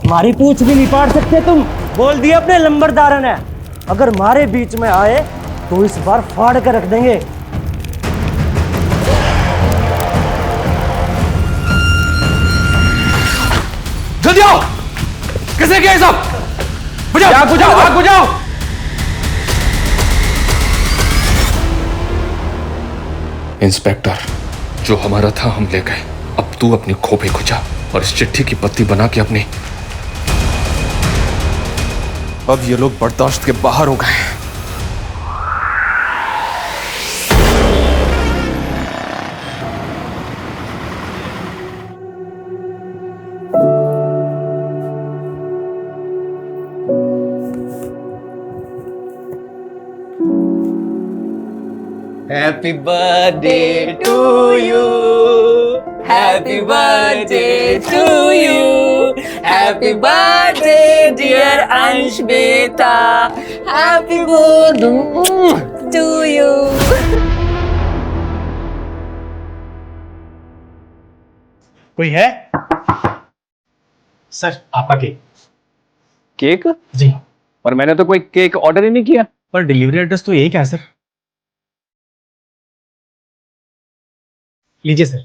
हमारी पूछ भी नहीं पाड़ सकते तुम। बोल दिया अपने लंबरदार ने, अगर हमारे बीच में आए तो इस बार फाड़ कर रख देंगे। जल्दी आओ। किसे किया ये सब? बुझाओ, आग बुझाओ, आग बुझाओ। इंस्पेक्टर, जो हमारा था हम ले गए। अब तू अपनी खोपड़ी खुजा और इस चिट्ठी की पत्ती बना के अपनी। अब ये लोग बर्दाश्त के बाहर हो गए। Happy birthday to you. Happy birthday to you. Happy birthday dear Ansh beta. Happy birthday to you. कोई है? सर आपका केक। केक? जी। पर मैंने तो कोई केक ऑर्डर ही नहीं किया। पर डिलीवरी एड्रेस तो यही क्या है सर। लीजिए सर।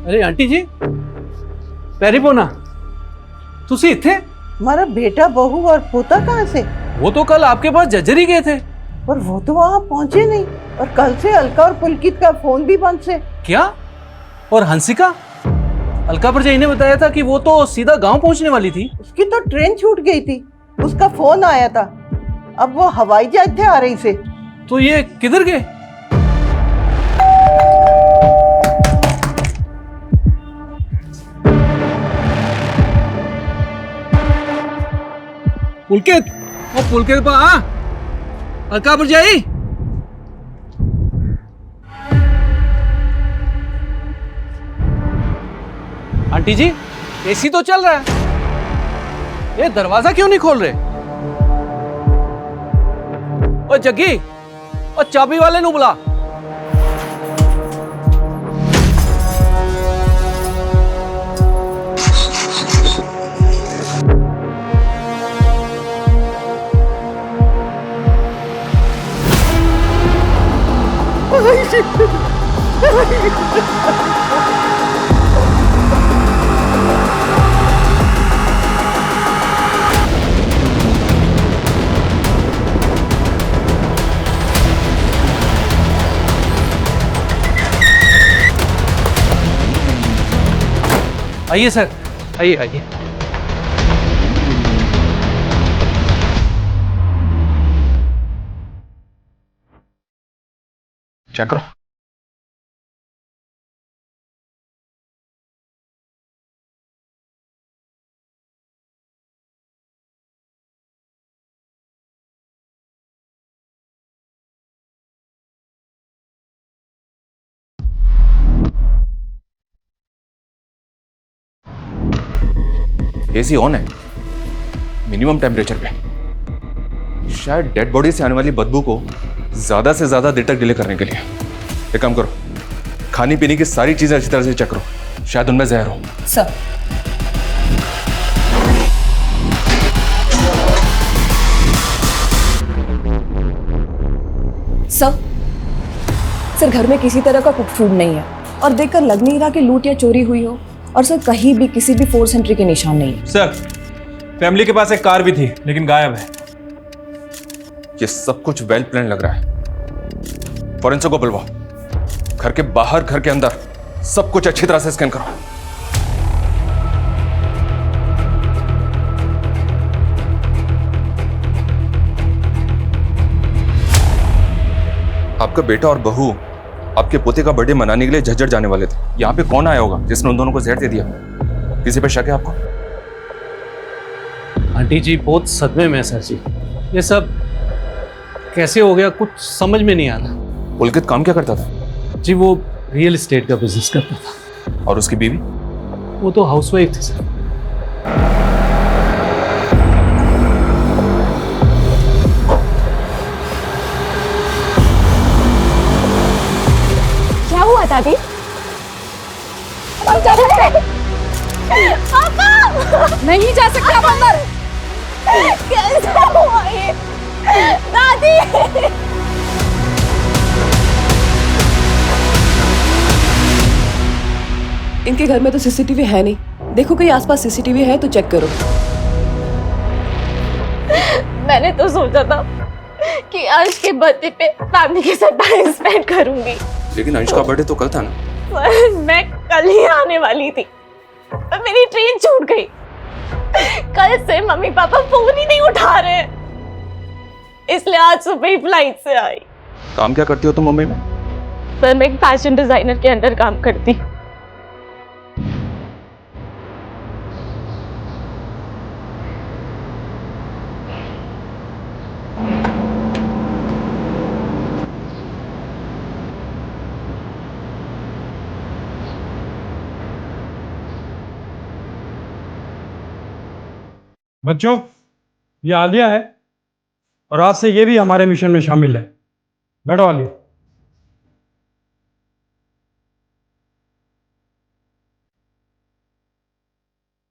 अरे आंटी जी, पैरी पोना तुसी इत्थे? हमारा बेटा बहू और पोता कहाँ से? वो तो कल आपके पास जज्जरी गए थे। पर वो तो वहाँ पहुँचे नहीं, और कल से अलका और पुलकित का फोन भी बंद से। क्या? और हंसिका? अलका परजाई ने बताया था कि वो तो सीधा गांव पहुंचने वाली थी। उसकी तो ट्रेन छूट गई थी, उसका फोन आया था। अब वो हवाई जहाज थे आ रही से। तो ये किधर गए? पुलकित, वो पुलकित पा अलका परजाई। आंटी जी, एसी तो चल रहा है, ये दरवाजा क्यों नहीं खोल रहे? ओ जग्गी, ओ चाबी वाले नु बुला। आइए सर, आइए आइए। चेक करो। एसी ऑन है, मिनिमम टेम्परेचर पे। शायद डेड बॉडी से आने वाली बदबू को ज्यादा से ज्यादा देर तक डिले करने के लिए। एक काम करो, खाने पीने की सारी चीजें अच्छी तरह से चेक करो, शायद उनमें जहर हो। सर सर घर में किसी तरह का कुक फूड नहीं है और देखकर लग नहीं रहा कि लूट या चोरी हुई हो। और सर कहीं भी किसी भी फोर्स एंट्री के निशान नहीं है। सर फैमिली के पास एक कार भी थी लेकिन गायब है। ये सब कुछ वेल प्लान लग रहा है। फॉरेंसिक को बुलवाओ, घर के बाहर घर के अंदर सब कुछ अच्छी तरह से स्कैन करो। आपका बेटा और बहू आपके पोते का बर्थडे मनाने के लिए झज्जर जाने वाले थे। यहाँ पे कौन आया होगा जिसने उन दोनों को जहर दे दिया? किसी पे शक है आपको? आंटी जी बहुत सदमे में है सर जी। ये सब कैसे हो गया कुछ समझ में नहीं आ रहा। पुलकित काम क्या करता था? जी वो रियल एस्टेट का बिजनेस करता था। और उसकी बीवी? वो तो हाउसवाइफ थी सर। क्या हुआ दादी? नहीं जा सकते आप अंदर। कैसा हुआ ये? दादी इनके घर में तो सीसीटीवी है नहीं। देखो कहीं आसपास सीसीटीवी है तो चेक करो। मैंने तो सोचा था कि अंश के बर्थडे पे फैमिली के साथ टाइम स्पेंड करूंगी। लेकिन अंश का बर्थडे तो कल था ना। पर मैं कल ही आने वाली थी पर मेरी ट्रेन छूट गई। कल से मम्मी पापा फोन ही नहीं उठा रहे, इसलिए आज सुबह ही फ्लाइट से आई। काम क्या करती हो तुम मुंबई में? सर मैं एक फैशन डिजाइनर के अंडर काम करती। बच्चों, ये आलिया है और आज से ये भी हमारे मिशन में शामिल है। बैठो आलिया।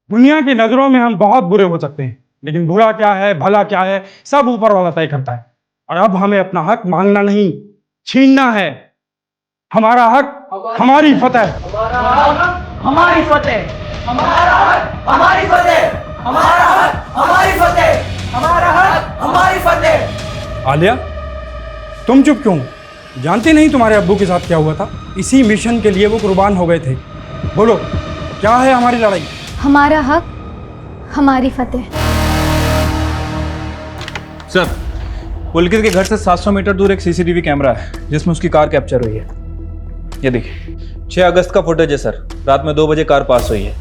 दुनिया की नजरों में हम बहुत बुरे हो सकते हैं, लेकिन बुरा क्या है भला क्या है सब ऊपर वाला तय करता है। और अब हमें अपना हक मांगना नहीं, छीनना है। हमारा हक हमारी फतेह। हमारी फतेह, हमारा हक हमारी फतेह, हमारा हक हमारी फतेह, हमारा हक हमारी फतेह। आलिया, तुम चुप क्यों? जानती नहीं तुम्हारे अब्बू के साथ क्या हुआ था? इसी मिशन के लिए वो कुर्बान हो गए थे। बोलो, क्या है हमारी लड़ाई? हमारा हक हमारी फतेह। सर पुलकित के घर से 700 मीटर दूर एक सीसीटीवी कैमरा है जिसमें उसकी कार कैप्चर हुई है। ये देखिए 6 अगस्त का फुटेज है सर। रात में 2 बजे कार पास हुई है।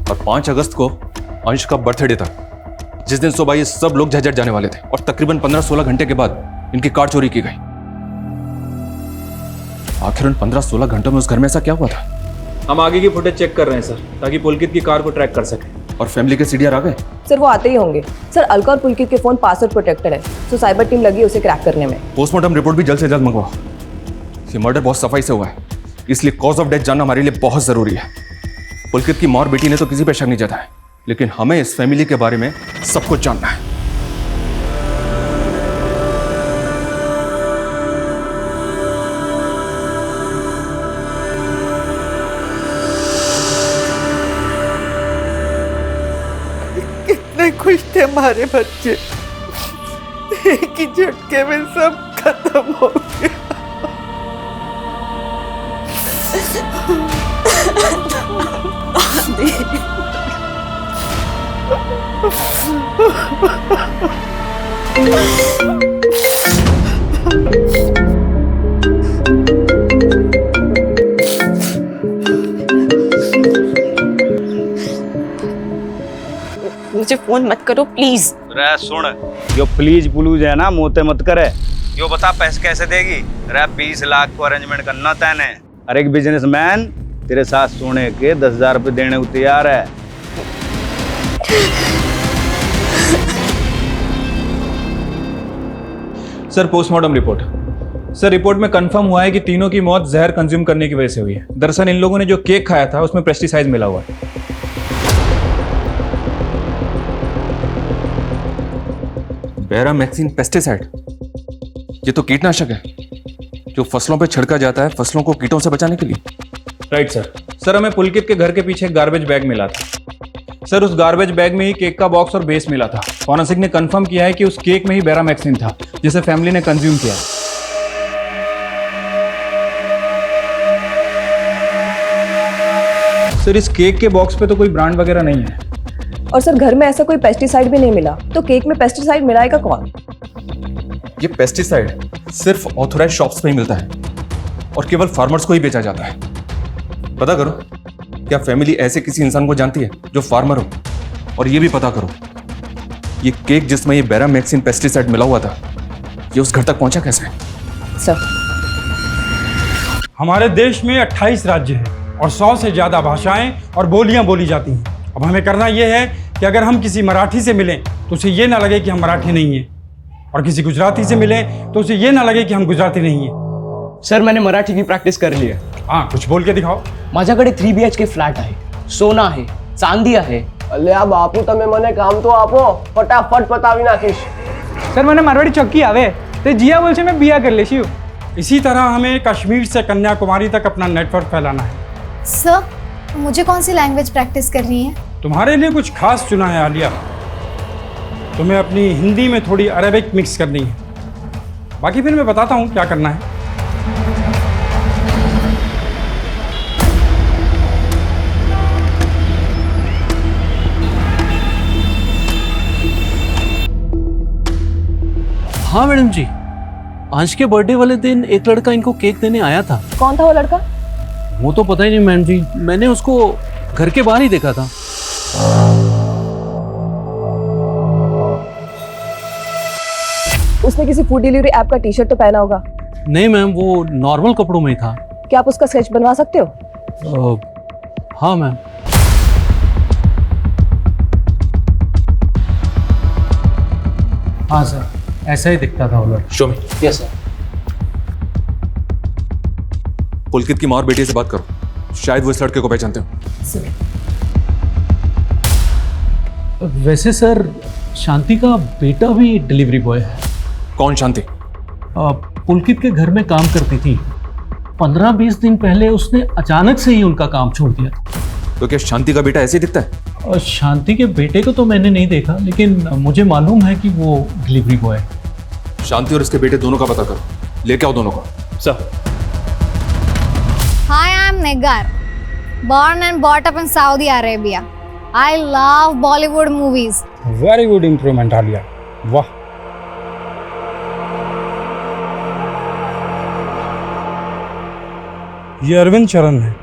और 5 अगस्त को अंश का बर्थडे था, जिस दिन सुबह ये सब लोग झज्जर जाने वाले थे। और तकरीबन 15-16 घंटे के बाद इनकी कार चोरी की गई। आखिर उन 15-16 घंटों में उस घर में ऐसा क्या हुआ था? हम आगे की फुटेज चेक कर रहे हैं सर, ताकि पुलकित की कार को ट्रैक कर सकें। और फैमिली के सीडीआर आ गए? सर वो आते ही होंगे। सर अलका और पुलकित के फोन पासवर्ड प्रोटेक्टेड है, तो साइबर टीम लगी है उसे क्रैक करने में। पोस्टमार्टम रिपोर्ट भी जल्द से जल्द मंगवाओ। ये मर्डर बहुत सफाई से हुआ है, इसलिए कॉज ऑफ डेथ जानना हमारे लिए बहुत जरूरी है। पुलकित की मां और बेटी ने तो किसी पे शक नहीं जताया, लेकिन हमें इस फैमिली के बारे में सब कुछ जानना है। कितने खुश थे हमारे बच्चे, एक ही झटके में सब खत्म हो गया। मुझे फोन मत करो प्लीज। रे सुन, यो प्लीज पुलूज है ना, मोते मत करे। यो बता पैसे कैसे देगी? रे 20 लाख को अरेंजमेंट करना तैने। अरे एक बिजनेसमैन तेरे साथ सोने के 10,000 रुपये देने को तैयार है। Sir postmortem report. Sir report में कंफर्म हुआ है कि तीनों की मौत जहर कंज्यूम करने की वजह से हुई है। दरअसल इन लोगों ने जो केक खाया था उसमें पेस्टिसाइड मिला हुआ है। बैरामैक्सिन पेस्टिसाइड, ये तो कीटनाशक है जो फसलों पे छिड़का जाता है फसलों को कीटों से बचाने के लिए। Right sir. सर हमें पुलकित के घर के पीछे एक गार्बेज बैग मिला था। सर उस गार्बेज बैग में ही केक का बॉक्स और बेस मिला था। फॉरेंसिक ने कंफर्म किया है कि उस केक में ही बैरामैक्सिन था जिसे फैमिली ने कंज्यूम किया। सर इस केक के बॉक्स पे तो कोई ब्रांड वगैरह नहीं है। और सर घर में ऐसा कोई पेस्टिसाइड भी नहीं मिला, तो केक में पेस्टिसाइड मिलाएगा कौन? ये पेस्टिसाइड सिर्फ ऑथोराइज शॉप्स में ही मिलता है और केवल फार्मर्स को ही बेचा जाता है। पता करो, क्या फैमिली ऐसे किसी इंसान को जानती है जो फार्मर हो? और ये भी पता करो, ये केक जिसमें ये बैरामैक्सिन पेस्टिसाइड मिला हुआ था, ये उस घर तक पहुंचा कैसे? सर, हमारे देश में 28 राज्य हैं और 100 से ज़्यादा भाषाएं और बोलियां बोली जाती हैं। अब हमें करना यह है कि अगर हम किसी मराठी से मिलें तो उसे ये ना लगे कि हम मराठी नहीं हैं, और किसी गुजराती से मिलें तो उसे ये ना लगे कि हम गुजराती नहीं हैं। सर मैंने मराठी की प्रॅक्टिस करली आहे। हाँ, कुछ बोल के दिखाओ। माझ्याकडे 3 BHK फ्लॅट आहे, सोना आहे, चांदी आहे। અલ્યા બાપુ તમે મને કામ તો આપો, ફટાફટ પતાવી નાખીશ। सर मैंने मारवाड़ी चौकी आवे तो जिया बोल से मैं बिया कर लेती हूँ। इसी तरह हमें कश्मीर से कन्याकुमारी तक अपना नेटवर्क फैलाना है। सर, मुझे कौन सी लैंग्वेज प्रैक्टिस करनी है? तुम्हारे लिए कुछ खास चुना है आलिया। तुम्हें अपनी हिंदी में थोड़ी अरेबिक मिक्स करनी है। बाकी फिर मैं बताता हूँ क्या करना है। हाँ मैडम जी, अंश के बर्थडे वाले दिन एक लड़का इनको केक देने आया था। कौन था वो लड़का? वो तो पता ही नहीं मैडम जी, मैंने उसको घर के बाहर ही देखा था। उसने किसी फूड डिलीवरी ऐप का टी-शर्ट तो पहना होगा। नहीं मैम, वो नॉर्मल कपड़ों में ही था। क्या आप उसका स्केच बनवा सकते हो? हाँ मैम। हाँ सर, ऐसा ही दिखता था वो लड़का। Show me. Yes sir. Pulkit की माँ और बेटी से बात करो, शायद वो इस लड़के को पहचानते हो। वैसे सर, शांति का बेटा भी डिलीवरी बॉय है। कौन शांति? पुलकित के घर में काम करती थी। 15-20 दिन पहले उसने अचानक से ही उनका काम छोड़ दिया था। तो क्या शांति का बेटा ऐसे ही दिखता है? और शांति के बेटे को तो मैंने नहीं देखा, लेकिन मुझे मालूम है कि वो डिलीवरी बॉय है। शांति और इसके बेटे दोनों का पता करो, लेके आओ दोनों को। Sir. Hi, I'm Negar. Born and brought up in Saudi Arabia. I love Bollywood movies. Very good improvement Alia, वाह। ये अरविंद चरण है,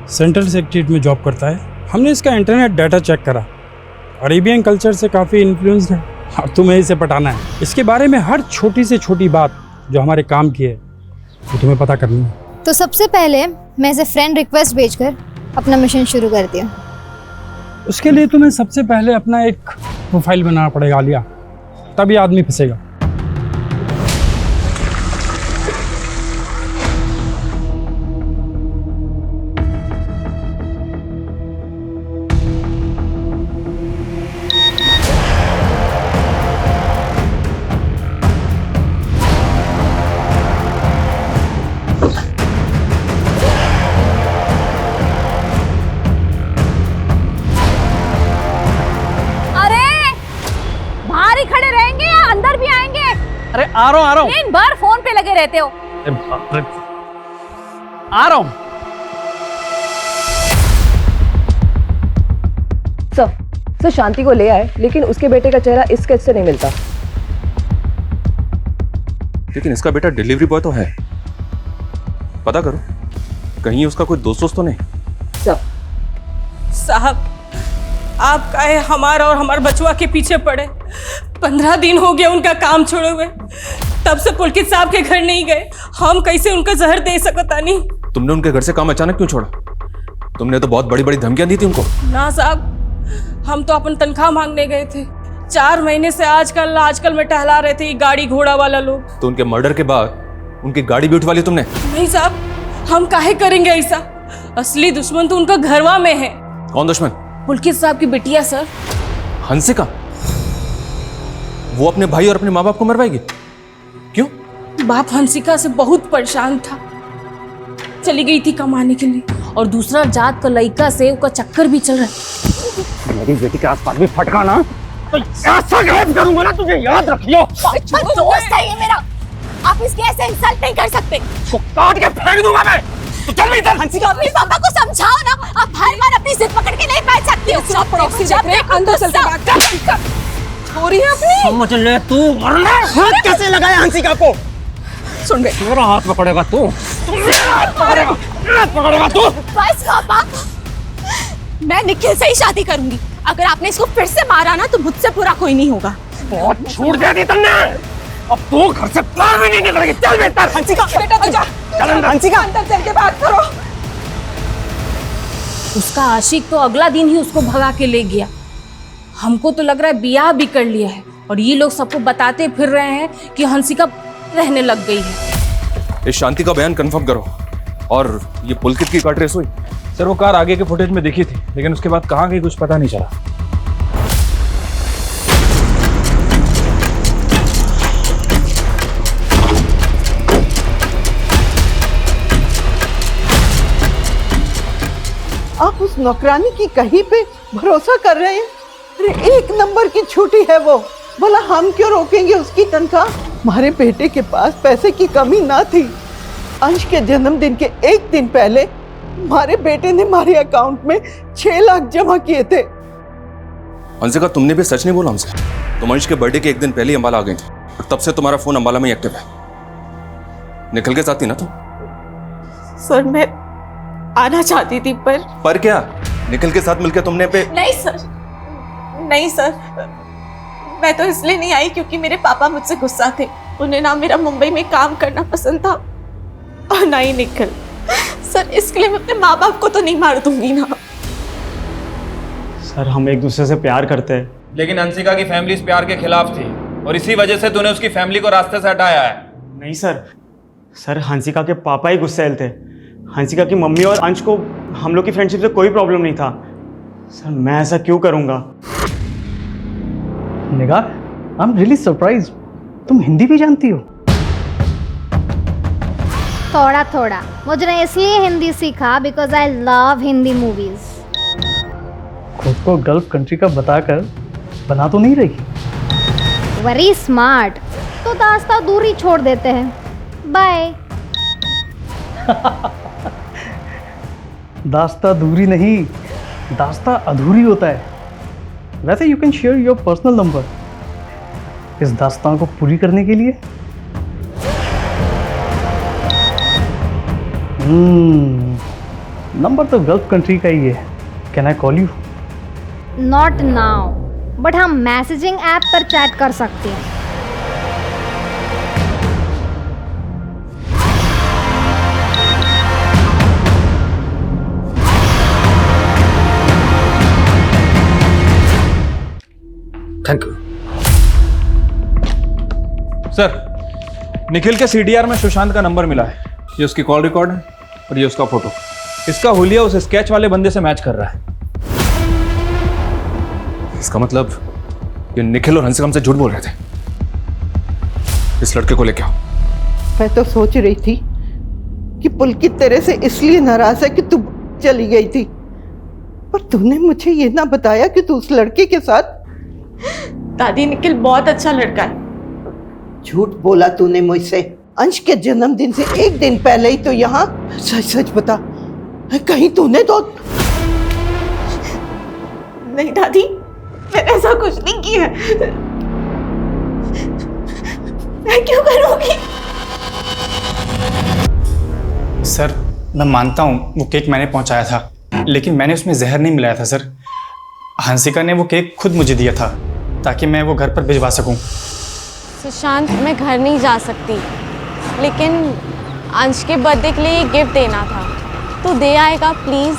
सेंट्रल सेक्रेटरीट में जॉब करता है। हमने इसका इंटरनेट डाटा चेक करा, अरेबियन कल्चर से काफ़ी इन्फ्लुएंस्ड है और तुम्हें इसे पटाना है। इसके बारे में हर छोटी से छोटी बात जो हमारे काम की है वो तुम्हें पता करनी है। तो सबसे पहले मैं इसे फ्रेंड रिक्वेस्ट भेजकर अपना मिशन शुरू करती हूँ। उसके लिए तुम्हें सबसे पहले अपना एक प्रोफाइल बनाना पड़ेगा आलिया, तभी आदमी फंसेगा। अरे आ रहा हूँ। दिन भर फोन पे लगे रहते हो। आ रहा हूँ। सर शांति को ले आए, लेकिन उसके बेटे का चेहरा इस स्केच से नहीं मिलता। लेकिन इसका बेटा डिलीवरी बॉय तो है, पता करो कहीं उसका कोई दोस्त तो नहीं। साहब, आप काहे हमारा और हमारे बचुआ के पीछे पड़े? 15 दिन हो गए उनका काम छोड़े हुए, तब से पुलकित साहब के घर नहीं गए। हम कैसे उनका जहर दे सकता नहीं? तुमने उनके घर से काम अचानक क्यों छोड़ा? तुमने तो बहुत बड़ी बड़ी धमकियां दी थी उनको। ना साहब, हम तो अपन तनख्वाह मांगने गए थे। 4 महीने से आजकल में टहला रहे थे ये गाड़ी घोड़ा वाला लोग। तो उनके मर्डर के बाद उनकी गाड़ी भी उठवा ली तुमने? नहीं साहब, हम काहे करेंगे ऐसा? असली दुश्मन तो उनका घरवा में है। कौन दुश्मन? पुलकित साहब की बिटिया सर। हंसिका? वो अपने भाई और अपने माँ बाप को मरवाएगी? क्यों? बाप हंसिका से बहुत परेशान था, चली गई थी कमाने के लिए, और दूसरा जात का लड़का से उसका चक्कर भी चल रहा है। मेरी बेटी के आसपास भी फटका ना तो ऐसा गायब करूंगा ना, तुझे याद रखियो। दोस्त है ये मेरा, आप इसके ऐसे इंसल्ट नहीं कर सकते। तो काट के फेंक दूंगा मैं। तो चल भी इधर। हंसिका, अपने पापा को समझाओ ना, आप हर बार अपनी जिद पकड़ के नहीं बैठ सकती हो। अंदर चल के बात कर। छोरी है अपनी। समझ ले तू, वरना हाथ कैसे लगाया हंसिका को? सुन बे, मेरा हाथ पकड़ेगा तू, हाथ पकड़ेगा तू। बस पापा, मैं निखिल से ही शादी करूंगी। अगर आपने इसको फिर से मारा ना तो मुझसे बुरा कोई नहीं होगा। बहुत छूट दे दी तुमने, अब तू घर से बाहर भी नहीं निकलेगी। चल बेटा। हंसिका बेटा तू जा। चल अंदर। हंसिका अंदर चल के बात करो। उसका आशिक तो अगला दिन ही उसको भगा के ले गया। हमको तो लग रहा है ब्याह भी कर लिया है, और ये लोग सबको बताते फिर रहे हैं कि हंसिका रहने लग गई है। इस शांति का बयान कंफर्म करो। और ये पुलकित की काट रेस हुई? सर वो कार आगे के फुटेज में दिखी थी, लेकिन उसके बाद कहाँ गई कुछ पता नहीं चला। आप उस नौकरानी की कहीं पे भरोसा कर रहे हैं? अरे 1 नंबर की छुट्टी है वो, बोला हम क्यों रोकेंगे उसकी तनख्वाह? हमारे बेटे के पास पैसे की कमी ना थी। अंश के जन्मदिन के 1 दिन पहले हमारे बेटे ने हमारे अकाउंट में 6 लाख जमा किए थे। हंसिका, तुमने भी सच नहीं बोला हमसे। तुम अंश के बर्थडे के 1 दिन पहले ही अंबाला आ गई थी, और तब से तुम्हारा फोन अंबाला में ही एक्टिव है। निखिल के साथ थी ना तुम? सर मैं आना चाहती थी पर क्या निखिल के साथ मिलकर तुमने पे? नहीं सर, मैं तो इसलिए नहीं आई क्योंकि मेरे पापा मुझसे गुस्सा थे। उन्हें ना मेरा मुंबई में काम करना पसंद था और ना ही निखिल। सर इसके लिए मैं अपने माँ बाप को तो नहीं मार दूंगी ना। सर हम एक दूसरे से प्यार करते हैं। लेकिन हंसिका की फैमिली इस प्यार के खिलाफ थी, और इसी वजह से तूने उसकी फैमिली को रास्ते से हटाया है। नहीं सर हंसिका के पापा ही गुस्सैल थे। हंसिका की मम्मी और अंश को हम लोग की फ्रेंडशिप से कोई प्रॉब्लम नहीं था। सर मैं ऐसा क्यों करूँगा? निगाह, आई एम रियली सरप्राइज, तुम हिंदी भी जानती हो? थोड़ा थोड़ा। मुझे ने इसलिए हिंदी सीखा because I love Hindi movies. खुद को गल्फ कंट्री का बताकर बना तो नहीं रही? Very smart. तो दास्ता दूरी छोड़ देते हैं। बाय। दास्ता दूरी नहीं, दास्ता अधूरी होता है। वैसे you can share your personal number इस दास्तान को पूरी करने के लिए। नंबर तो गल्फ कंट्री का ही है। Can I call you? Not now, but हम मैसेजिंग ऐप पर चैट कर सकते हैं। Thank you sir. निखिल के सीडीआर में सुशांत का नंबर मिला है। ये उसकी कॉल रिकॉर्ड है और ये उसका फोटो। इसका हुलिया उस स्केच वाले बंदे से मैच कर रहा है। इसका मतलब ये निखिल और हंसिका हमसे झूठ बोल रहे थे। इस लड़के को लेके आओ। मैं तो सोच रही थी कि पुलकित तेरे से इसलिए नाराज है कि तू चली गई थी, पर तूने मुझे ये ना बताया कि तू उस लड़के के साथ। दादी, निखिल बहुत अच्छा लड़का है। झूठ बोला तूने मुझसे। अंश के जन्मदिन से 1 दिन पहले ही तो यहाँ। सच सच बता, कहीं तूने तो नहीं दादी, मैंने ऐसा कुछ नहीं किया। मैं क्यों करूंगी? सर मैं मानता हूँ वो केक मैंने पहुँचाया था, लेकिन मैंने उसमें जहर नहीं मिलाया था सर। हंसिका ने वो केक खुद मुझे दिया था ताकि मैं वो घर पर भिजवा सकूं। सुशांत, मैं घर नहीं जा सकती, लेकिन अंश के बर्थडे के लिए गिफ्ट देना था, तो दे आएगा प्लीज?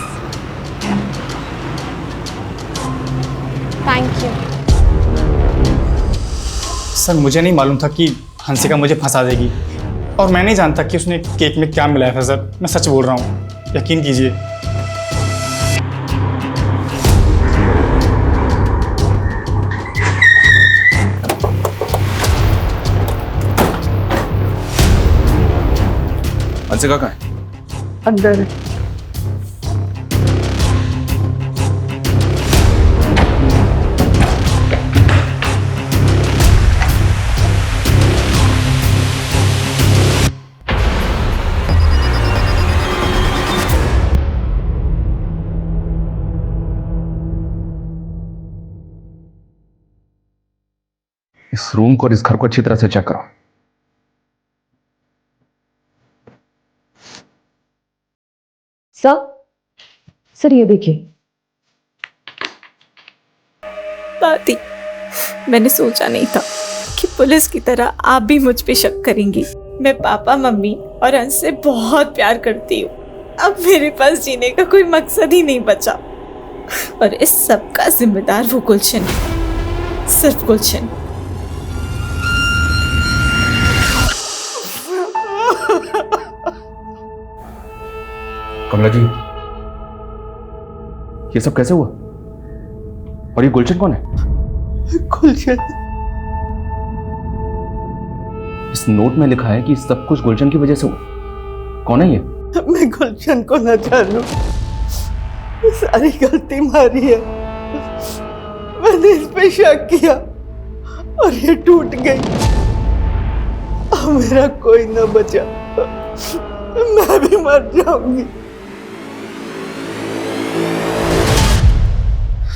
Thank you. सर मुझे नहीं मालूम था कि हंसिका मुझे फंसा देगी, और मैं नहीं जानता कि उसने केक में क्या मिलाया था सर। मैं सच बोल रहा हूँ, यकीन कीजिए। हंसिका कहाँ है? अंदर। इस रूम को और इस घर को अच्छी तरह से चेक करो। सर ये देखिए। दादी, मैंने सोचा नहीं था कि पुलिस की तरह आप भी मुझ पे शक करेंगी। मैं पापा, मम्मी और अंश से बहुत प्यार करती हूँ। अब मेरे पास जीने का कोई मकसद ही नहीं बचा, और इस सब का जिम्मेदार वो गुलशन है, सिर्फ गुलशन। कमला जी, ये सब कैसे हुआ? और ये गुलशन कौन है? गुलशन। इस नोट में लिखा है कि सब कुछ गुलशन की वजह से हुआ। कौन है ये? मैं गुलशन को न जानूं, सारी गलती मारी है। मैंने इस पे शक किया और ये टूट गई। अब मेरा कोई न बचा, मैं भी मर जाऊंगी।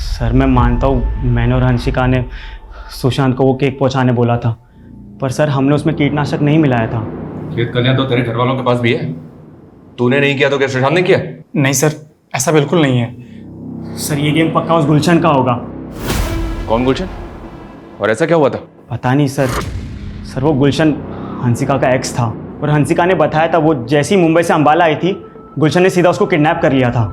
सर मैं मानता हूँ मैंने और हंसिका ने सुशांत को वो केक पहुंचाने बोला था, पर सर हमने उसमें कीटनाशक नहीं मिलाया था। खेत कन्या तो तेरे घर वालों के पास भी है। तूने नहीं किया तो क्या सुशांत ने किया? नहीं सर, ऐसा बिल्कुल नहीं है। सर ये गेम पक्का उस गुलशन का होगा। कौन गुलशन? और ऐसा क्या हुआ था? पता नहीं सर वो गुलशन हंसिका का एक्स था, और हंसिका ने बताया था वो जैसी मुंबई से अंबाला आई थी, गुलशन ने सीधा उसको किडनैप कर लिया था।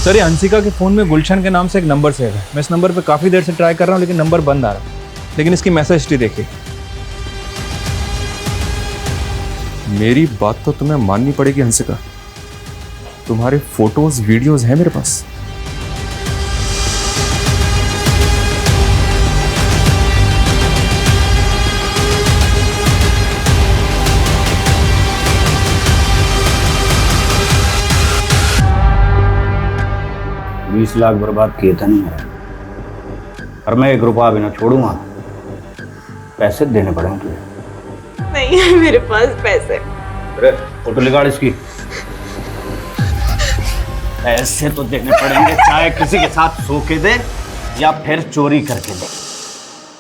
सर ये हंसिका के फ़ोन में गुलशन के नाम से एक नंबर सेव है। मैं इस नंबर पे काफ़ी देर से ट्राई कर रहा हूँ, लेकिन नंबर बंद आ रहा है। लेकिन इसकी मैसेज हिस्ट्री देखिए। मेरी बात तो तुम्हें माननी पड़ेगी हंसिका, तुम्हारे फोटोज वीडियोज हैं मेरे पास। $20 लाख बर्बाद किए थे नहीं, और मैं 1 रुपया भी ना छोड़ूंगा। पैसे देने पड़ेंगे तुझे। नहीं है मेरे पास पैसे। अरे फोटो निकाल इसकी। पैसे तो देने पड़ेंगे, चाहे किसी के साथ सो के दे या फिर चोरी करके दे।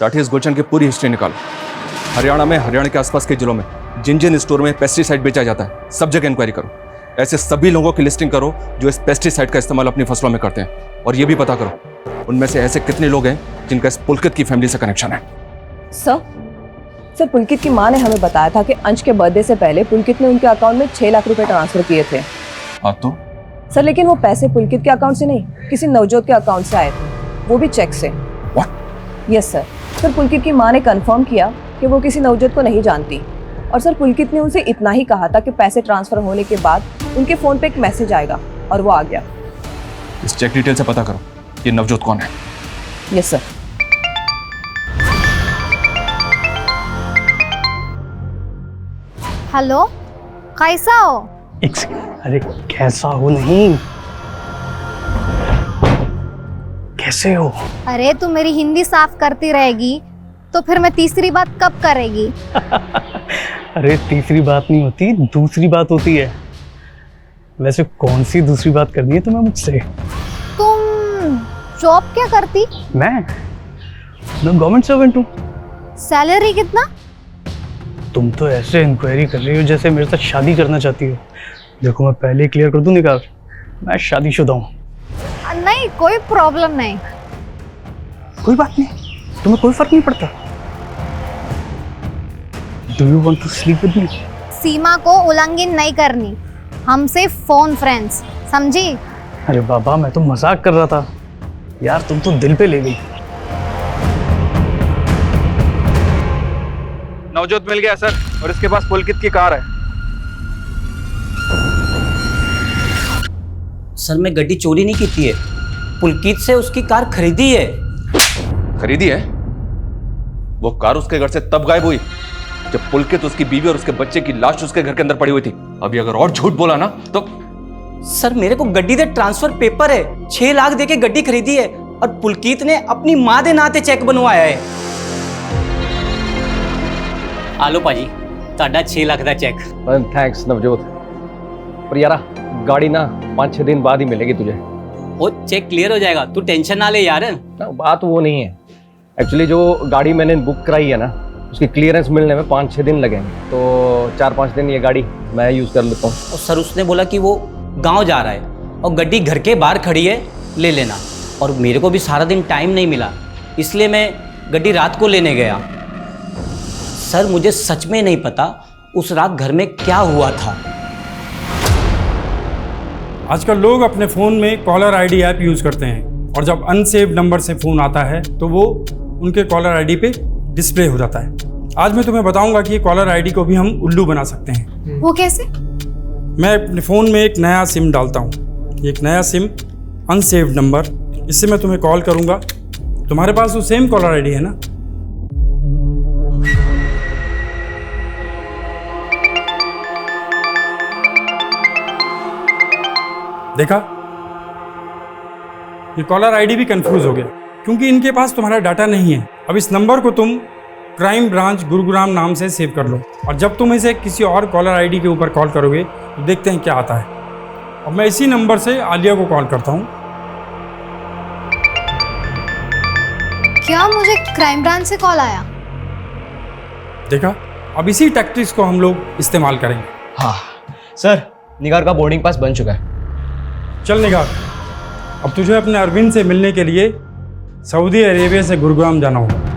टाटी इस गुलशन की पूरी हिस्ट्री निकालो। हरियाणा में, हरियाणा के आसपास के जिलों में जिन जिन स्टोर में पेस्टिसाइड बेचा जाता है, सब जगह इंक्वायरी करो। ऐसे सभी लोगों की लिस्टिंग करो जो इस पेस्टिसाइड का इस्तेमाल अपनी फसलों में करते हैं, और ये भी पता करो उनमें से ऐसे कितने लोग हैं जिनका इस पुलकित की फैमिली से कनेक्शन है। सर पुलकित की माँ ने हमें बताया था कि अंश के बर्थडे से पहले पुलकित ने उनके अकाउंट में 6 लाख रुपए ट्रांसफर किए थे। हाँ तो सर लेकिन वो पैसे पुलकित के अकाउंट से नहीं, किसी नवजोत के अकाउंट से आए थे, वो भी चेक से। यस सर पुलकित की माँ ने कंफर्म किया कि वो किसी नवजोत को नहीं जानती, और सर पुलकित ने उनसे इतना ही कहा था कि पैसे ट्रांसफर होने के बाद उनके फोन पे एक मैसेज आएगा, और वो आ गया। इस चेक डिटेल से पता करो ये नवजोत कौन है। Yes sir. हेलो, कैसा हो? अरे कैसा हो नहीं, कैसे हो? अरे तू मेरी हिंदी साफ करती रहेगी तो फिर मैं तीसरी बात कब करेगी? अरे तीसरी बात नहीं होती, दूसरी बात होती है। वैसे कौन सी दूसरी बात करनी है तुम्हें मुझसे? तुम जॉब क्या करती? मैं गवर्नमेंट सर्वेंट हूँ। सैलरी कितना? तुम तो ऐसे इंक्वायरी कर रही हो जैसे मेरे साथ शादी करना चाहती हो। देखो मैं पहले क्लियर कर दूं निकाह, मैं शादीशुदा हूँ। नहीं, कोई प्रॉब्लम नहीं। कोई बात नहीं, तुम्हें कोई फर्क नहीं पड़ता। Do you want to sleep with me? सीमा को उल्लंघन नहीं करनी, हम सिर्फ फोन फ्रेंड्स, समझी? अरे बाबा मैं तो मजाक कर रहा था यार, तुम तो दिल पे ले गई। नवजोत मिल गया सर, और इसके पास पुलकित की कार है। सर मैं गड्डी चोरी नहीं की है, पुलकित से उसकी कार खरीदी है। खरीदी है? वो कार उसके घर से तब गायब हुई जब पुलकित, उसकी बीवी और उसके बच्चे की लाश उसके घर के अंदर पड़ी हुई थी। अभी अगर और झूठ बोला ना तो। सर मेरे को गड्डी दे ट्रांसफर पेपर है, 6 लाख देके गड्डी खरीदी है, और पुलकित ने अपनी मां दे नाते चेक बनवाया है। आलो पाजी, ਤੁਹਾਡਾ 6 लाख का चेक। थैंक्स नवजोत, पर यार गाड़ी ना 5-6 दिन बाद ही मिलेगी तुझे। वो चेक क्लियर हो जाएगा, तू टेंशन ना ले यार। ना बात वो नहीं है, एक्चुअली जो गाड़ी मैंने बुक कराई है ना, उसकी क्लियरेंस मिलने में 5-6 दिन लगेंगे, तो 4-5 दिन ये गाड़ी मैं यूज़ कर लेता हूँ। और सर उसने बोला कि वो गांव जा रहा है और गड्डी घर के बाहर खड़ी है, ले लेना। और मेरे को भी सारा दिन टाइम नहीं मिला, इसलिए मैं गड्डी रात को लेने गया। सर मुझे सच में नहीं पता उस रात घर में क्या हुआ था। आजकल लोग अपने फ़ोन में कॉलर आईडी ऐप यूज़ करते हैं, और जब अनसेव्ड नंबर से फ़ोन आता है तो वो उनके कॉलर आईडी पे डिस्प्ले हो जाता है। आज मैं तुम्हें बताऊंगा कि ये कॉलर आईडी को भी हम उल्लू बना सकते हैं। वो कैसे? मैं अपने फ़ोन में एक नया सिम डालता हूँ, एक नया सिम अनसेव्ड नंबर, इससे मैं तुम्हें कॉल करूँगा। तुम्हारे पास वो सेम कॉलर आईडी है ना? देखा, ये कॉलर आईडी भी कंफ्यूज हो गया क्योंकि इनके पास तुम्हारा डाटा नहीं है। अब इस नंबर को तुम क्राइम ब्रांच गुरुग्राम नाम से सेव कर लो, और जब तुम इसे किसी और कॉलर आईडी के ऊपर कॉल करोगे तो देखते हैं क्या आता है। अब मैं इसी नंबर से आलिया को कॉल करता हूँ। क्या मुझे क्राइम ब्रांच से कॉल आया? देखा, अब इसी टैक्टिक्स को हम लोग इस्तेमाल करेंगे। हाँ सर, निगार का बोर्डिंग पास बन चुका है। चल निगार, अब तुझे अपने अरविंद से मिलने के लिए सऊदी अरेबिया से गुरुग्राम जाना होगा।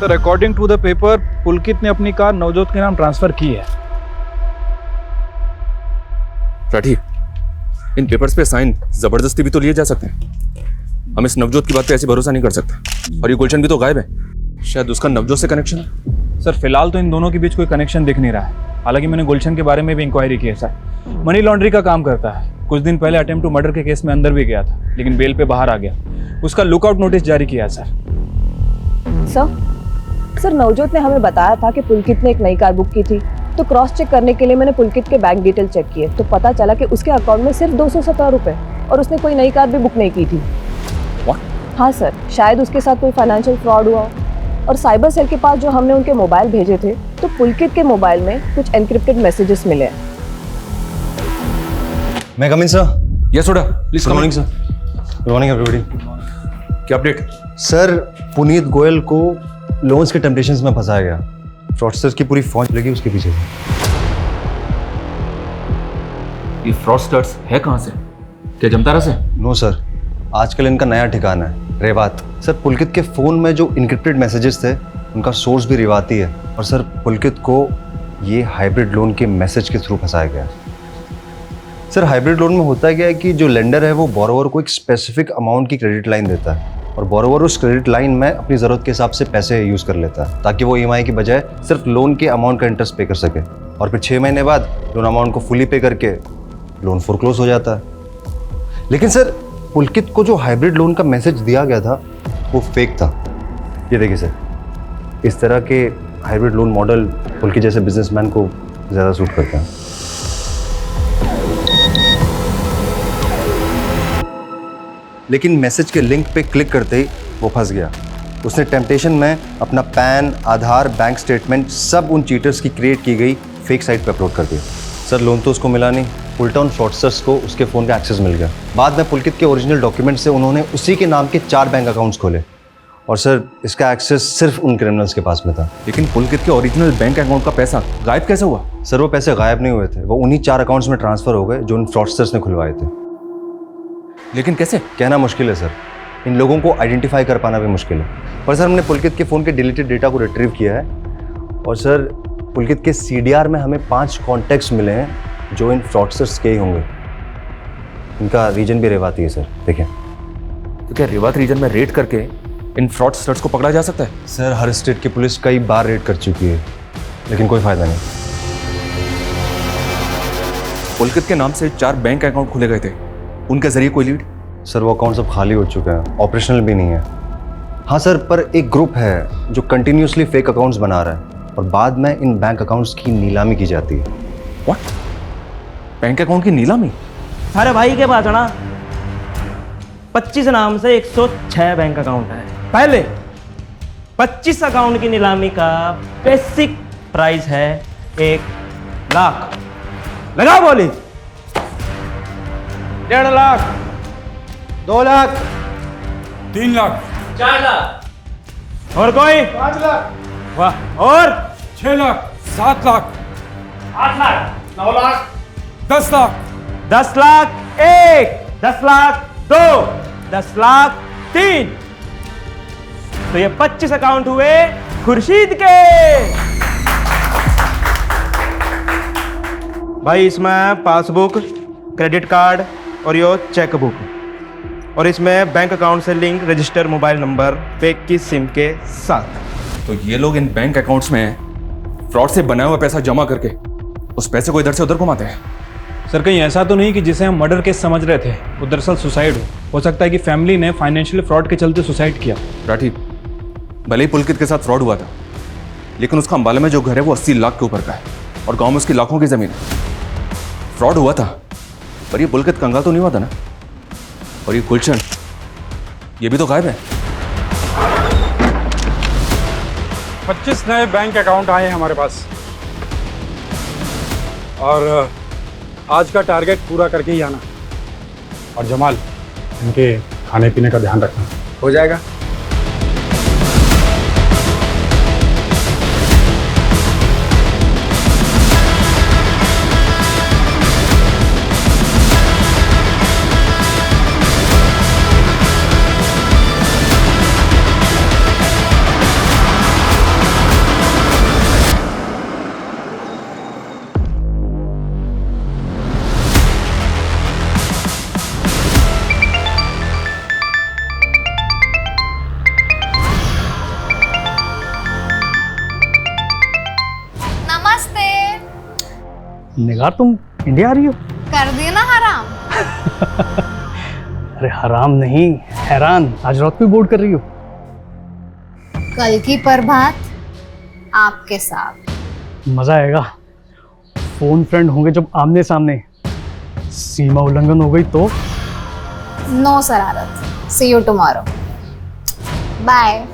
Sir according to the paper, Pulkit ने अपनी कार नवजोत के नाम ट्रांसफर की है। राठी, इन पेपर्स पे साइन जबरदस्ती भी तो लिए जा सकते हैं। हम इस नवजोत की बात पे ऐसे भरोसा नहीं कर सकते। और ये गुलशन भी तो गायब है, शायद उसका नवजोत से कनेक्शन है। सर फिलहाल तो इन दोनों के बीच कोई कनेक्शन दिख नहीं रहा है। हालांकि मैंने गुलशन के बारे में भी इंक्वायरी की है सर, मनी लॉन्ड्री का काम करता है। कुछ दिन पहले अटेम्प्ट टू मर्डर के केस में अंदर भी गया था, लेकिन बेल पे बाहर आ गया। उसका लुकआउट नोटिस जारी किया सर। सर नवजोत ने हमें बताया था कि पुलकित ने एक नई कार बुक की थी, तो क्रॉस चेक करने के लिए मैंने पुलकित के बैंक डिटेल चेक किए, तो पता चला कि उसके अकाउंट में सिर्फ 217 रुपए, और उसने कोई नई कार भी बुक नहीं की थी। हाँ सर, शायद उसके साथ कोई फाइनेंशियल फ्रॉड हुआ। और साइबर सेल के पास जो हमने उनके मोबाइल भेजे थे, तो पुलकित के मोबाइल में कुछ एनक्रिप्टेड मैसेजेस मिले। मैं कम इन सर? यस सोडा, please come in sir. Good morning everybody. क्या अपडेट? सर पुनीत गोयल को लोन्स के टेम्पटेशंस में फंसाया गया। फ्रॉडस्टर्स की पूरी फौज लगी उसके पीछे। ये फ्रॉडस्टर्स है कहाँ से? क्या जमतारा से? नो सर, आजकल इनका नया ठिकाना है रेवात। सर पुलकित के फ़ोन में जो इनक्रिप्टेड मैसेजेस थे, उनका सोर्स भी रेवाती है। और सर पुलकित को ये हाइब्रिड लोन के मैसेज के थ्रू फंसाया गया। सर हाइब्रिड लोन में होता क्या है कि जो लेंडर है वो बोरोवर को एक स्पेसिफिक अमाउंट की क्रेडिट लाइन देता है, और बोरोवर उस क्रेडिट लाइन में अपनी ज़रूरत के हिसाब से पैसे यूज़ कर लेता है, ताकि वो EMI की बजाय सिर्फ लोन के अमाउंट का इंटरेस्ट पे कर सके। और फिर 6 महीने बाद लोन अमाउंट को फुली पे करके लोन फोरक्लोज हो जाता है। लेकिन सर पुलकित को जो हाइब्रिड लोन का मैसेज दिया गया था वो फेक था। ये देखिए सर, इस तरह के हाइब्रिड लोन मॉडल पुलकित जैसे बिजनेसमैन को ज़्यादा सूट करते हैं। लेकिन मैसेज के लिंक पे क्लिक करते ही वो फंस गया। उसने टेम्पटेशन में अपना पैन, आधार, बैंक स्टेटमेंट सब उन चीटर्स की क्रिएट की गई फेक साइट पे अपलोड कर दिया। सर लोन तो उसको मिला नहीं, उल्टा उन फ्रॉडस्टर्स को उसके फ़ोन का एक्सेस मिल गया। बाद में पुलकित के ओरिजिनल डॉक्यूमेंट से उन्होंने उसी के नाम के 4 बैंक अकाउंट्स खोले, और सर इसका एक्सेस सिर्फ उन क्रिमिनल्स के पास में था। लेकिन पुलकित के ओरिजिनल बैंक अकाउंट का पैसा गायब कैसे हुआ? सर वो पैसे गायब नहीं हुए थे, वो उन्हीं 4 अकाउंट्स में ट्रांसफर हो गए जो इन फ्रॉडस्टर्स ने खुलवाए थे। लेकिन कैसे? कहना मुश्किल है सर, इन लोगों को आइडेंटिफाई कर पाना भी मुश्किल है। पर सर हमने पुलकित के फ़ोन के डिलीटेड डेटा को रिट्रीव किया है और सर पुलकित के CDR में हमें 5 कॉन्टैक्ट्स मिले हैं जो इन फ्रॉडस्टर्स के ही होंगे। इनका रीजन भी रेवाती है सर, देखिए। तो क्या रेवात रीजन में रेड करके इन फ्रॉडस्टर्स को पकड़ा जा सकता है? सर हर स्टेट की पुलिस कई बार रेड कर चुकी है लेकिन कोई फायदा नहीं। पुलकित के नाम से 4 बैंक अकाउंट खुले गए थे, उनके जरिए कोई लीड? सर वो अकाउंट सब खाली हो चुके हैं, ऑपरेशनल भी नहीं है। हाँ सर, पर एक ग्रुप है जो कंटिन्यूसली फेक अकाउंट्स बना रहा है और बाद में इन बैंक अकाउंट्स की नीलामी की जाती है। व्हाट? बैंक अकाउंट की नीलामी? अरे भाई के पास है ना 25 नाम से 106 बैंक अकाउंट है। पहले 25 अकाउंट की नीलामी का बेसिक प्राइस है 1 लाख। लगा बोली 1.5 लाख, 2 लाख, 3 लाख, 4 लाख और कोई 5 लाख, वाह और 6 लाख, 7 लाख, 8 लाख, 9 लाख, 10 लाख, 10 लाख 1, 10 लाख 2, 10 लाख 3। तो ये 25 अकाउंट हुए खुर्शीद के। भाई इसमें पासबुक, क्रेडिट कार्ड और यो चेक बुक और इसमें बैंक अकाउंट से link register mobile number fake की सिम के साथ। तो ये लोग इन बैंक अकाउंट्स में फ्रॉड से बनाया हुआ पैसा जमा करके उस पैसे को इधर से उधर घुमाते हैं। सर कहीं ऐसा तो नहीं कि जिसे हम मर्डर केस समझ रहे थे वो दरअसल सुसाइड हो सकता है कि फैमिली ने फाइनेंशियल फ्रॉड के चलते सुसाइड किया। राठी, भले ही पुलकित के साथ फ्रॉड हुआ था लेकिन उसका अंबाला में जो घर है वो 80 लाख के ऊपर का है और गांव में उसकी लाखों की जमीन है। फ्रॉड हुआ था पर ये पुलकित कंगाल तो नहीं हुआ था ना। और ये गुलशन, ये भी तो गायब है। 25 नए बैंक अकाउंट आए हमारे पास और आज का टारगेट पूरा करके ही आना। और जमाल, इनके खाने पीने का ध्यान रखना। हो जाएगा। निगार तुम इंडिया आ रही हो? कर दिया ना हराम। अरे हराम नहीं, हैरान। आज रात को बोर्ड कर रही हो? कल की प्रभात आपके साथ मजा आएगा। फोन फ्रेंड होंगे जब आमने सामने। सीमा उल्लंघन हो गई तो? नो शरारत। See you tomorrow. Bye.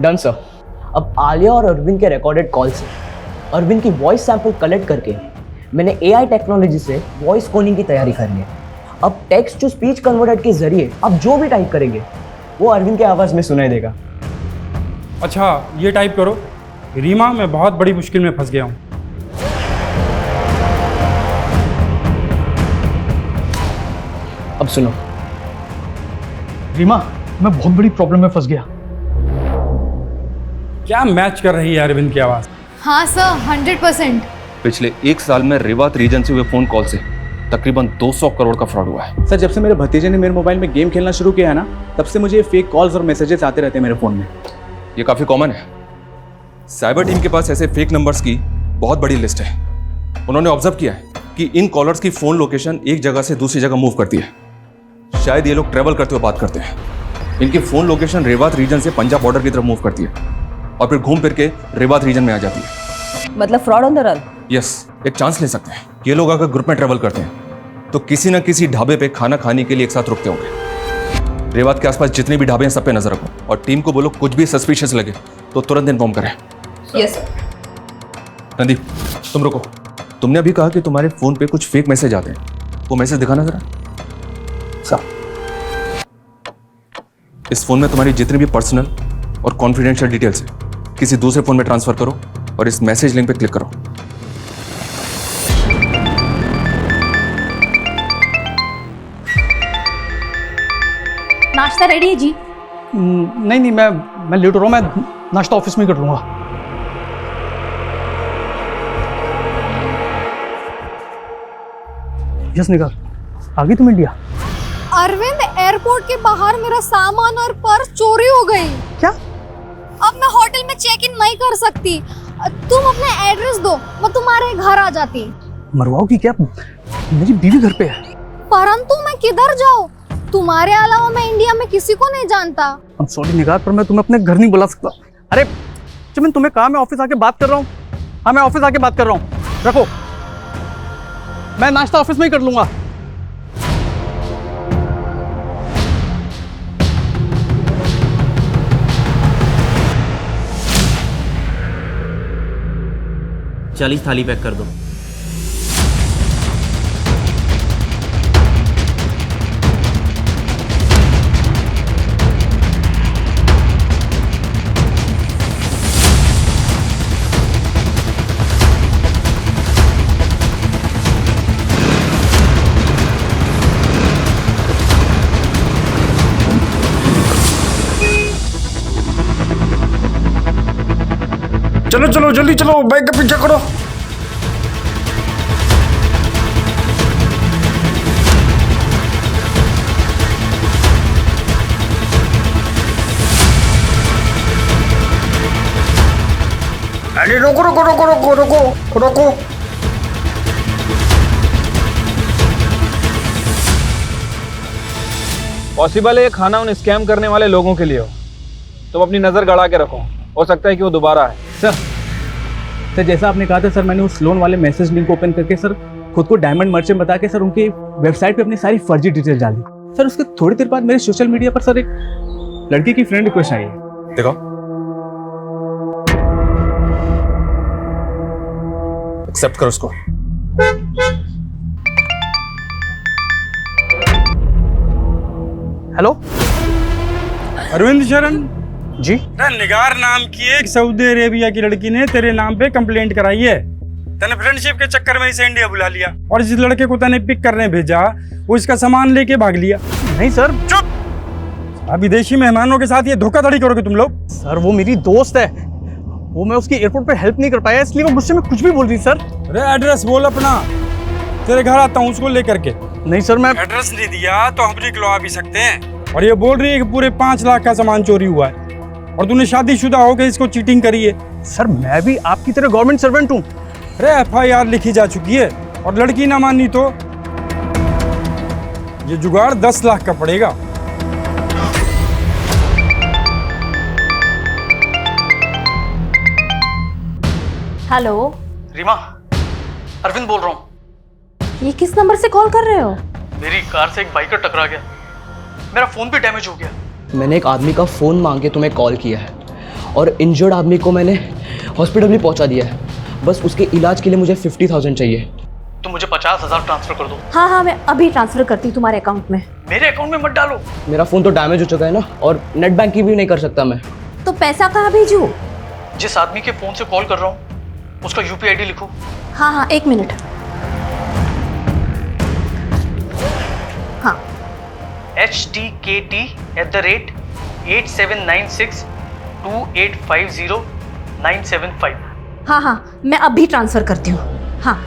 Done sir. अब आलिया और अरविंद के रिकॉर्डेड कॉल से अरविंद की वॉइस सैंपल कलेक्ट करके मैंने AI टेक्नोलॉजी से वॉइस कोडिंग की तैयारी कर ली है। अब टेक्स्ट टू स्पीच कन्वर्टर के जरिए अब जो भी टाइप करेंगे वो अरविंद के आवाज में सुनाई देगा। अच्छा ये टाइप करो, रीमा मैं बहुत बड़ी मुश्किल में फंस गया हूँ। अब सुनो। रीमा, मैं बहुत बड़ी प्रॉब्लम में फंस गया। क्या मैच कर रही है अरविंद की आवाज़? हाँ सर, 100%। पिछले 1 साल में रेवात रीजन से हुए फोन कॉल से तकरीबन 200 करोड़ का फ्रॉड हुआ है। सर जब से मेरे भतीजे ने मेरे मोबाइल में गेम खेलना शुरू किया है ना, तब से मुझे फेक कॉल्स और मैसेजेस आते रहते हैं मेरे फ़ोन में। ये काफ़ी कॉमन है। साइबर टीम के पास ऐसे फेक नंबर्स की बहुत बड़ी लिस्ट है। उन्होंने ऑब्जर्व किया है कि इन कॉलर्स की फ़ोन लोकेशन एक जगह से दूसरी जगह मूव करती है। शायद ये लोग ट्रैवल करते हुए बात करते हैं। इनकी फ़ोन लोकेशन रेवात रीजन से पंजाब बॉर्डर की तरफ मूव करती है और फिर घूम फिर के रेवात रीजन में आ जाती है। मतलब fraud on the run. Yes, एक चांस ले सकते हैं। ये लोग अगर ग्रुप में ट्रैवल करते हैं तो किसी न किसी ढाबे पे खाना खाने के लिए एक साथ रुकते होंगे। रेवात के आसपास जितने भी ढाबे हैं सब पे नजर रखो और टीम को बोलो कुछ भी सस्पिशियस लगे तो तुरंत इन्फॉर्म करें। Yes sir. नंदी, तुम रुको। तुमने अभी कहा कि तुम्हारे फोन पे कुछ फेक मैसेज आते हैं, वो मैसेज दिखाना जरा। इस फोन में तुम्हारी जितनी भी पर्सनल और कॉन्फिडेंशियल डिटेल्स है किसी दूसरे फोन में ट्रांसफर करो और इस मैसेज लिंक पे क्लिक करो। नाश्ता रेडी है जी। नहीं नहीं, मैं लेट हो रहा हूँ, मैं नाश्ता ऑफिस में ही कर लूँगा। यस निगार, आ गई तुम इंडिया? अरविंद, एयरपोर्ट के बाहर मेरा सामान और पर्स चोरी हो गई। क्या? अब मैं होटल में चेक इन नहीं कर सकती। तुम अपना एड्रेस दो, मैं तुम्हारे घर आ जाती। मरवाओगी क्या? मेरी बीवी घर पे है। परंतु मैं किधर जाऊँ? तुम्हारे अलावा मैं इंडिया में किसी को नहीं जानता। सॉरी निगार, पर मैं तुम्हें अपने घर नहीं बुला सकता। अरे चमन, तुम्हें कहा मैं ऑफिस आके बात कर रहा हूँ। हाँ, मैं ऑफिस आके बात कर रहा हूँ, रखो। मैं नाश्ता ऑफिस में ही कर लूंगा। चालीस थाली पैक कर दो। चलो चलो जल्दी चलो, बैग का पीछा करो। अरे रोको रोको रोको रोको रोको रोको। पॉसिबल है ये खाना उन स्कैम करने वाले लोगों के लिए हो। तुम अपनी नज़र गड़ा के रखो, हो सकता है कि वो दोबारा आए। सर जैसा आपने कहा था सर, मैंने उस लोन वाले मैसेज लिंक ओपन करके सर खुद को डायमंड मर्चेंट बता के सर उनकी वेबसाइट पे अपनी सारी फर्जी डिटेल डाली। सर उसके थोड़ी देर बाद मेरे सोशल मीडिया पर सर एक लड़की की फ्रेंड रिक्वेस्ट आई है। देखो, एक्सेप्ट करो उसको। हेलो अरविंद शरण जी। निगार नाम की एक सऊदी अरेबिया की लड़की ने तेरे नाम पे कंप्लेंट कराई है। तने फ्रेंडशिप के चक्कर में इसे इंडिया बुला लिया और जिस लड़के को तने पिक करने भेजा वो इसका सामान लेके भाग लिया। नहीं सर। चुप। अब विदेशी मेहमानों के साथ ये धोखाधड़ी करोगे तुम लोग? सर वो मेरी दोस्त है, वो मैं उसकी एयरपोर्ट पे हेल्प नहीं कर पाया, इसलिए वो गुस्से में कुछ भी बोल रही। सर अरे एड्रेस बोल अपना, तेरे घर आता हूँ उसको लेकर के। नहीं सर, मैं एड्रेस नहीं दिया तो हम निकलवा भी सकते हैं। और ये बोल रही है कि पूरे 5 लाख का सामान चोरी हुआ है और तूने शादीशुदा होकर इसको चीटिंग करी है। सर मैं भी आपकी तरह गवर्नमेंट सर्वेंट हूँ। अरे FIR लिखी जा चुकी है और लड़की ना मानी तो ये जुगाड़ 10 लाख का पड़ेगा। हेलो रीमा, अरविंद बोल रहा हूँ। ये किस नंबर से कॉल कर रहे हो? मेरी कार से एक बाइकर टकरा गया, मेरा फोन भी डैमेज हो गया। मैंने एक आदमी का फ़ोन मांग के तुम्हें कॉल किया है और इंजर्ड आदमी को मैंने हॉस्पिटल भी पहुंचा दिया है। बस उसके इलाज के लिए मुझे 50,000 चाहिए। तो मुझे 50,000 ट्रांसफर कर दो। हाँ हाँ, मैं अभी ट्रांसफर करती हूँ तुम्हारे अकाउंट में। मेरे अकाउंट में मत डालो। मेरा फ़ोन तो डैमेज हो चुका है ना, और नेट बैंकिंग भी नहीं कर सकता मैं। तो पैसा कहाँ भेजूँ? जिस आदमी के फ़ोन से कॉल कर रहा हूँ उसका UPI ID लिखो। हाँ हाँ, 1 मिनट। हाँ, HTKT@8796285097 हाँ हाँ, मैं अभी ट्रांसफर करती हूँ। हाँ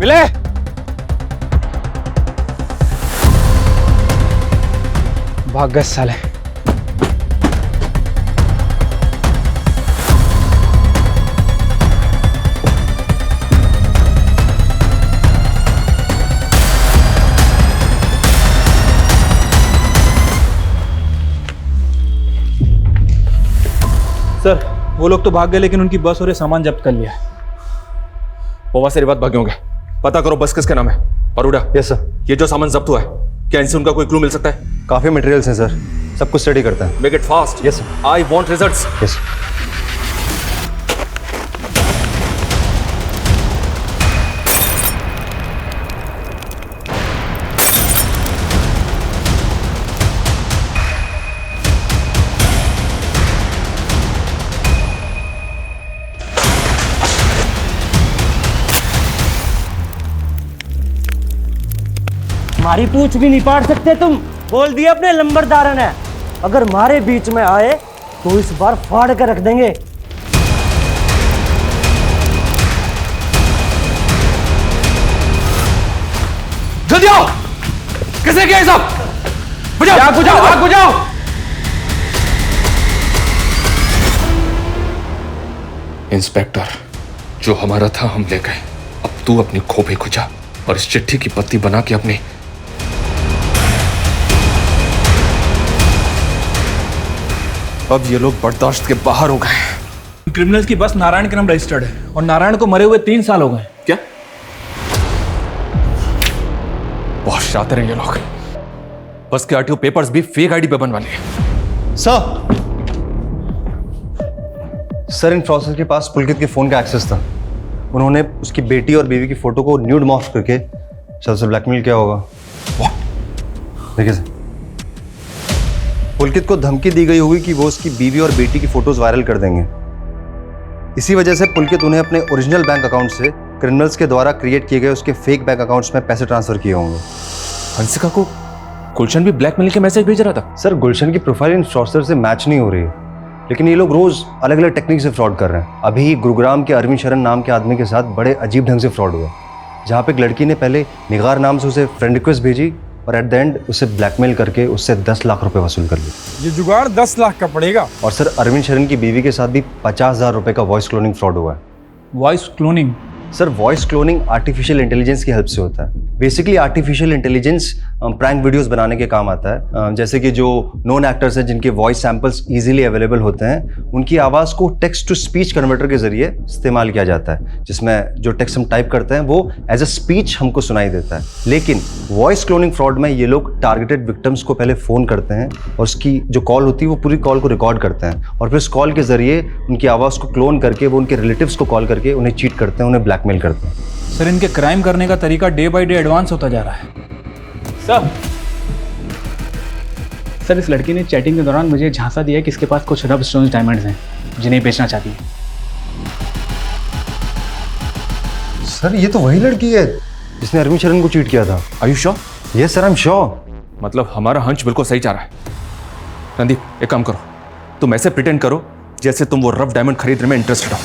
विलय! भाग गए साले। सर वो लोग तो भाग गए, लेकिन उनकी बस और ये सामान जब्त कर लिया। वो से रिवात भागे होंगे। पता करो बस किसके नाम है। परूडा। Yes sir. ये जो सामान जब्त हुआ है, क्या इनसे उनका कोई क्लू मिल सकता है? काफ़ी मटेरियल्स हैं सर, सब कुछ स्टडी करते हैं। Make it fast. Yes sir. I want results. Yes. हमारी पूछ भी नहीं पाड़ सकते तुम। बोल दिया अपने लंबरदारा ने, अगर हमारे बीच में आए तो इस बार फाड़ कर रख देंगे। जल्दी आओ। किसे किया ये सब? बुझाओ, आग बुझाओ, आग बुझाओ। इंस्पेक्टर, जो हमारा था हम ले गए। अब तू अपनी खोपड़ी खुजा और इस चिट्ठी की पत्ती बना के अपनी अब ये लोग बर्दाश्त के बाहर हो गए। क्रिमिनल्स की बस नारायण के नाम रजिस्टर्ड है और नारायण को मरे हुए 3 साल हो गए। क्या? बहुत शातिर हैं ये लोग। बस के आरटीओ पेपर्स भी फेक आईडी पे बनवा लिए। सर इन फ्रॉस्टर के पास पुलकित के फोन का एक्सेस था। उन्होंने उसकी बेटी और बीवी की फोटो को न्यूड मॉर्फ करके शायद उसे ब्लैकमेल किया होगा। देखिए सर, पुलकित को धमकी दी गई होगी कि वो उसकी बीवी और बेटी की फोटोज वायरल कर देंगे। इसी वजह से पुलकित उन्हें अपने ओरिजिनल बैंक अकाउंट से क्रिमिनल्स के द्वारा क्रिएट किए गए उसके फेक बैंक अकाउंट्स में पैसे ट्रांसफर किए होंगे। हंसिका को गुलशन भी ब्लैकमेल के मैसेज भेज रहा था। सर गुलशन की प्रोफाइल इन फ्रॉस्टर से मैच नहीं हो रही है, लेकिन ये लोग रोज अलग अलग टेक्निक से फ्रॉड कर रहे हैं। अभी गुरुग्राम के अरविंद शरण नाम के आदमी के साथ बड़े अजीब ढंग से फ्रॉड हुआ, जहाँ पे एक लड़की ने पहले निगार नाम से उसे फ्रेंड रिक्वेस्ट भेजी और एट द एंड उसे ब्लैकमेल करके उससे 10 लाख रुपए वसूल कर लिए। ये जुगाड़ 10 लाख का पड़ेगा। और सर अरविंद शरण की बीवी के साथ भी 50,000 रुपए का वॉइस क्लोनिंग फ्रॉड हुआ है। Voice cloning? Sir voice cloning artificial intelligence की हेल्प से होता है। Basically artificial intelligence prank videos बनाने के काम आता है। जैसे कि जो नोन एक्टर्स हैं जिनके वॉइस सैंपल्स इजीली अवेलेबल होते हैं, उनकी आवाज़ को टेक्स्ट टू स्पीच कन्वर्टर के जरिए इस्तेमाल किया जाता है, जिसमें जो टेक्स्ट हम टाइप करते हैं वो एज अ स्पीच हमको सुनाई देता है। लेकिन वॉइस क्लोनिंग फ्रॉड में ये लोग टारगेटेड विक्टिम्स को पहले फ़ोन करते हैं और उसकी जो कॉल होती है वो पूरी कॉल को रिकॉर्ड करते हैं और फिर उस कॉल के जरिए उनकी आवाज़ को क्लोन करके वो उनके रिलेटिव्स को कॉल करके उन्हें चीट करते हैं, उन्हें ब्लैकमेल करते हैं। सर इनके क्राइम करने का तरीका डे बाय डे एडवांस होता जा रहा है। सर इस लड़की ने चैटिंग के दौरान मुझे झांसा दिया कि इसके पास कुछ रब स्टोन्स डायमंड्स हैं जिन्हें बेचना चाहती है। सर ये तो वही लड़की है जिसने अरविंद शरण को चीट किया था। Are you sure? Yes sir I am sure. मतलब हमारा हंच बिल्कुल सही जा रहा है। रणदीप एक काम करो, तुम ऐसे प्रिटेंड करो जैसे तुम वो रफ डायमंड खरीदने में इंटरेस्टेड हो।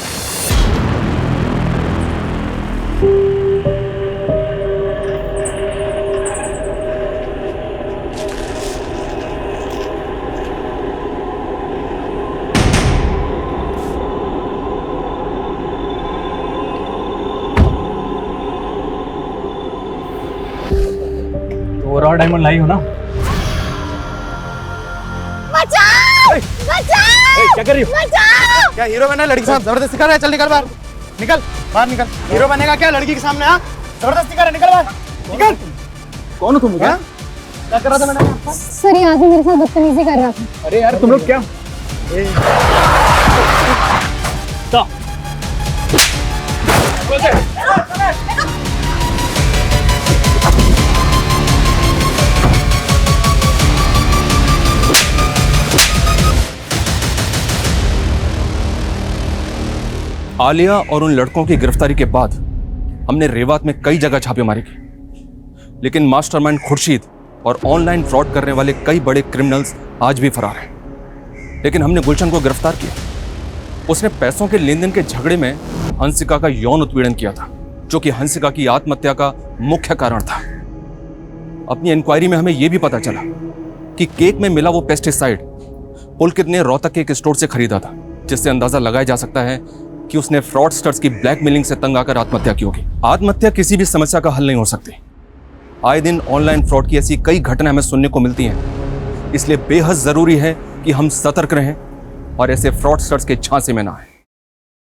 और डायमंड लाई हो ना? बचाओ! बचाओ! क्या कर रही हो? बचाओ! क्या हीरो बनना लड़की के साथ जबरदस्ती कर रहा है? चल निकल बाहर, निकल बाहर निकल। हीरो बनेगा क्या लड़की के सामने? हाँ जबरदस्ती कर रहा है, निकल बाहर निकल। कौन हो तुम? क्या कर रहा था मैंने? सर ये आदमी मेरे साथ बदतमीजी कर रहा था। अरे यार तुम लोग क्या आलिया और उन लड़कों की गिरफ्तारी के बाद हमने रेवात में कई जगह छापेमारी की, लेकिन मास्टरमाइंड खुर्शीद और ऑनलाइन फ्रॉड करने वाले कई बड़े क्रिमिनल्स आज भी फरार हैं। लेकिन हमने गुलशन को गिरफ्तार किया। उसने पैसों के लेन देन के झगड़े में हंसिका का यौन उत्पीड़न किया था जो कि हंसिका की आत्महत्या का मुख्य कारण था। अपनी इंक्वायरी में हमें यह भी पता चला कि केक में मिला वो पेस्टिसाइड पुलकित ने रोहतक के एक स्टोर से खरीदा था, जिससे अंदाजा लगाया जा सकता है कि उसने फ्रॉडस्टर्स की ब्लैकमेलिंग से तंग आकर आत्महत्या की होगी। आत्महत्या किसी भी समस्या का हल नहीं हो सकती। आए दिन ऑनलाइन फ्रॉड की ऐसी कई घटनाएं हमें सुनने को मिलती हैं, इसलिए बेहद जरूरी है कि हम सतर्क रहें और ऐसे फ्रॉडस्टर्स के झांसे में ना आए।